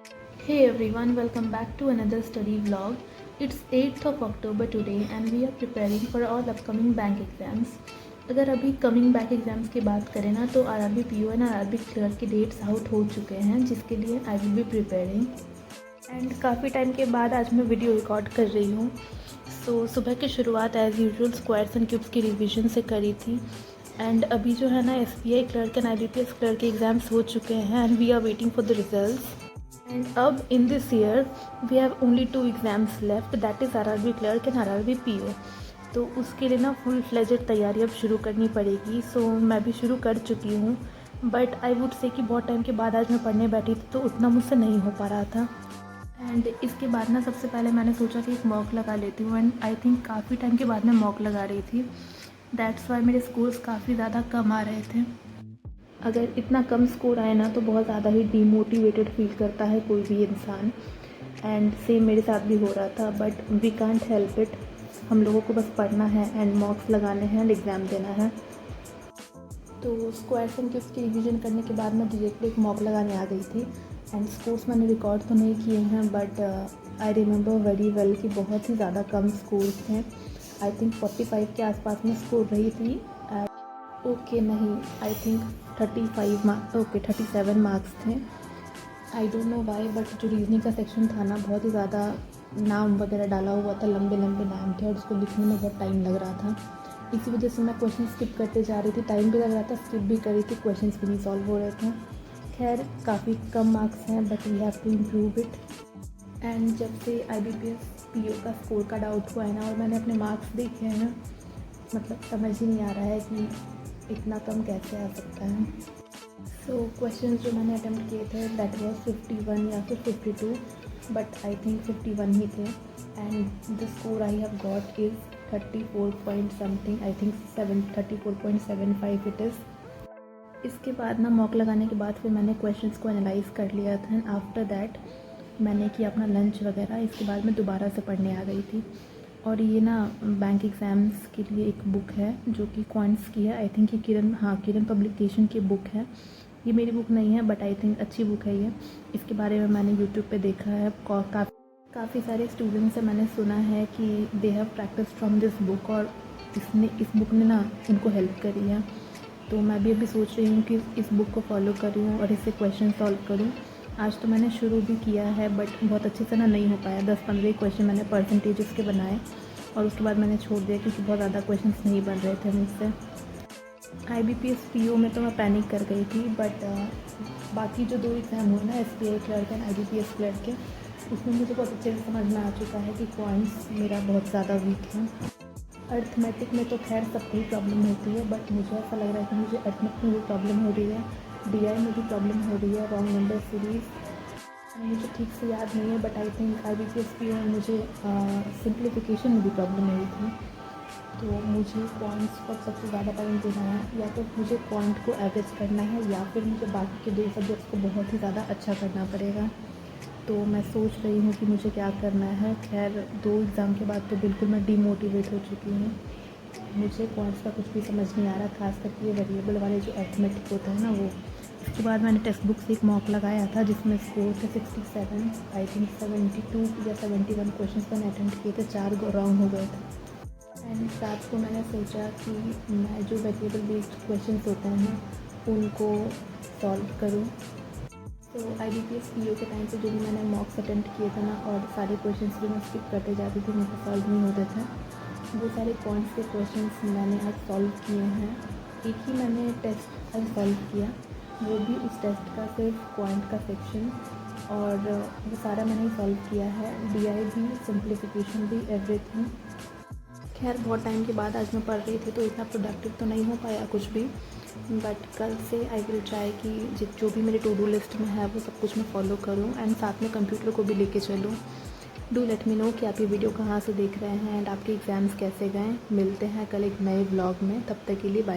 Hey everyone, welcome back to another study vlog. It's 8th of October today and we are preparing for all upcoming bank exams. अगर अभी coming back exams की बात करें ना तो RRB PO and RRB clear के dates out हो चुके हैं, जिसके लिए I will be preparing. And काफ़ी टाइम के बाद आज मैं वीडियो रिकॉर्ड कर रही हूँ। सुबह की शुरुआत as usual squares and cubes की रिवीजन से करी थी। एंड अभी जो है ना SBI clerk and IBPS clerk के एग्ज़ाम्स हो चुके हैं and we are waiting for the results. And अब in this year we have only 2 exams left, that is RRB clerk and RRB PO. तो उसके लिए ना फुल फ्लेजेड तैयारी अब शुरू करनी पड़ेगी। मैं भी शुरू कर चुकी हूँ, बट आई वुड से कि बहुत टाइम के बाद आज मैं पढ़ने बैठी थी तो उतना मुझसे नहीं हो पा रहा था। एंड इसके बाद ना सबसे पहले मैंने सोचा कि एक मॉक लगा लेती हूँ एंड आई थिंक काफ़ी टाइम के बाद मैं मॉक लगा रही थी। दैट्स वाई मेरे स्कोर्स काफ़ी ज़्यादा कम आ रहे थे। अगर इतना कम स्कोर आए ना तो बहुत ज़्यादा ही डीमोटिवेटेड फील करता है कोई भी इंसान। एंड सेम मेरे साथ भी हो रहा था, but we can't help it. हम लोगों को बस पढ़ना है एंड मॉक्स लगाने हैं एंड एग्ज़ाम देना है। तो स्क्वायर्स एंड क्यूब्स की रिवीजन करने के बाद मैं डायरेक्टली एक मॉक लगाने आ गई थी। एंड स्कोर्स मैंने रिकॉर्ड तो नहीं किए हैं, but I remember very well कि बहुत ही ज़्यादा कम स्कोर्स थे। आई थिंक 45 के आसपास में स्कोर रही थी। ओके नहीं, I think 35 marks, okay 37 marks थे। I don't know why, but जो रीजनिंग का सेक्शन था ना बहुत ही ज़्यादा नाम वगैरह डाला हुआ था, लंबे लंबे नाम थे और उसको लिखने में बहुत टाइम लग रहा था। इसी वजह से मैं क्वेश्चन स्किप करते जा रही थी, टाइम भी लग रहा था, स्किप भी करी थी, क्वेश्चन भी नहीं सॉल्व हो रहे थे। खैर काफ़ी कम मार्क्स हैं, but we have to improve it. And जब से IBPS PO का स्कोर का डाउट हुआ है ना और मैंने अपने मार्क्स देखे हैं ना, मतलब समझ ही नहीं आ रहा है कि इतना कम कैसे आ सकता है। क्वेश्चंस जो मैंने अटेम्प्ट किए थे दैट वाज 51 या फिर 52, बट आई थिंक 51 ही थे। And the score I have got is 34 point something, I think 34.75 it is. इसके बाद ना मॉक लगाने के बाद फिर मैंने क्वेश्चंस को एनालाइज कर लिया था एंड आफ्टर दैट मैंने किया अपना लंच वगैरह। इसके बाद मैं दोबारा से पढ़ने आ गई थी। और ये ना बैंक एग्ज़ाम्स के लिए एक बुक है जो कि क्वांट्स की है, आई थिंक ये किरण पब्लिकेशन की बुक है। ये मेरी बुक नहीं है, बट आई थिंक अच्छी बुक है ये। इसके बारे में मैंने यूट्यूब पे देखा है, काफ़ी सारे स्टूडेंट्स से मैंने सुना है कि they have practice from this book और इस बुक ने ना इनको हेल्प करी है। तो मैं भी अभी सोच रही हूँ कि इस बुक को फॉलो करूँ और इससे क्वेश्चन सॉल्व करूँ। आज तो मैंने शुरू भी किया है, बट बहुत अच्छे से ना नहीं हो पाया। 10-15 क्वेश्चन मैंने परसेंटेजेस के बनाए और उसके बाद मैंने छोड़ दिया क्योंकि बहुत ज़्यादा क्वेश्चंस नहीं बन रहे थे मुझसे। IBPS PO में तो मैं पैनिक कर गई थी, बट बाकी जो 2 एग्ज़ाम हुए ना SBI clerk and IBPS clerk के, उसमें मुझे बहुत अच्छे से समझ में आ चुका है कि क्वांट्स मेरा बहुत ज़्यादा वीक है। अर्थमेटिक में तो खैर सबको ही प्रॉब्लम होती है, बट मुझे ऐसा लग रहा है कि मुझे अर्थमेटिक में भी प्रॉब्लम हो रही है, DI में भी प्रॉब्लम हो रही है, रॉन्ग नंबर सीरीज़ मुझे ठीक से याद नहीं है, but I think IBPS PO में मुझे सिंप्लीफिकेशन में भी प्रॉब्लम हुई थी। तो मुझे पॉइंट्स पर सबसे ज़्यादा टाइम देना है, या तो मुझे पॉइंट को एवरेज करना है या फिर मुझे बाकी के 2 सब्जेक्ट्स को बहुत ही ज़्यादा अच्छा करना पड़ेगा। तो मैं सोच रही हूँ कि मुझे क्या करना है। खैर 2 एग्ज़ाम के बाद तो बिल्कुल मैं डीमोटिवेट हो चुकी हूँ। मुझे पॉइंट्स का कुछ भी समझ नहीं आ रहा, खास करके ये वेरिएबल वाले जो अर्थमेटिक होता है ना वो। इसके बाद मैंने टेक्स्ट बुक से एक मॉक लगाया था जिसमें स्कोर थे 67, आई थिंक 72 या 71 क्वेश्चन मैंने अटेम्प्ट किए थे, 4 रॉन्ग हो गए थे। एंड रात को मैंने सोचा कि मैं जो वेरिएबल बेस्ड क्वेश्चंस होते हैं उनको सॉल्व करूँ। तो IBPS PO के टाइम पे जो भी मैंने मॉक्स अटेम्प्ट किए थे ना और सारे क्वेश्चंस भी मैं स्किप करते जाती थी, मुझे सॉल्व नहीं होते थे, वो सारे पॉइंट्स के क्वेश्चंस मैंने आज सॉल्व किए हैं। एक ही मैंने टेस्ट आज सॉल्व किया, वो भी उस टेस्ट का सिर्फ पॉइंट का सेक्शन, और वो सारा मैंने सॉल्व किया है। DI भी, सिंप्लीफिकेशन भी, एवरीथिंग। खैर बहुत टाइम के बाद आज मैं पढ़ रही थी तो इतना प्रोडक्टिव तो नहीं हो पाया कुछ भी, बट कल से आई विल ट्राई कि जो भी मेरे टू डू लिस्ट में है वो सब कुछ मैं फॉलो करूँ एंड साथ में कंप्यूटर को भी लेके चलूँ। डू लेट मी नो कि आप ये वीडियो कहाँ से देख रहे हैं एंड आपके एग्ज़ाम्स कैसे गए। मिलते हैं कल एक नए व्लॉग में, तब तक के लिए बाय।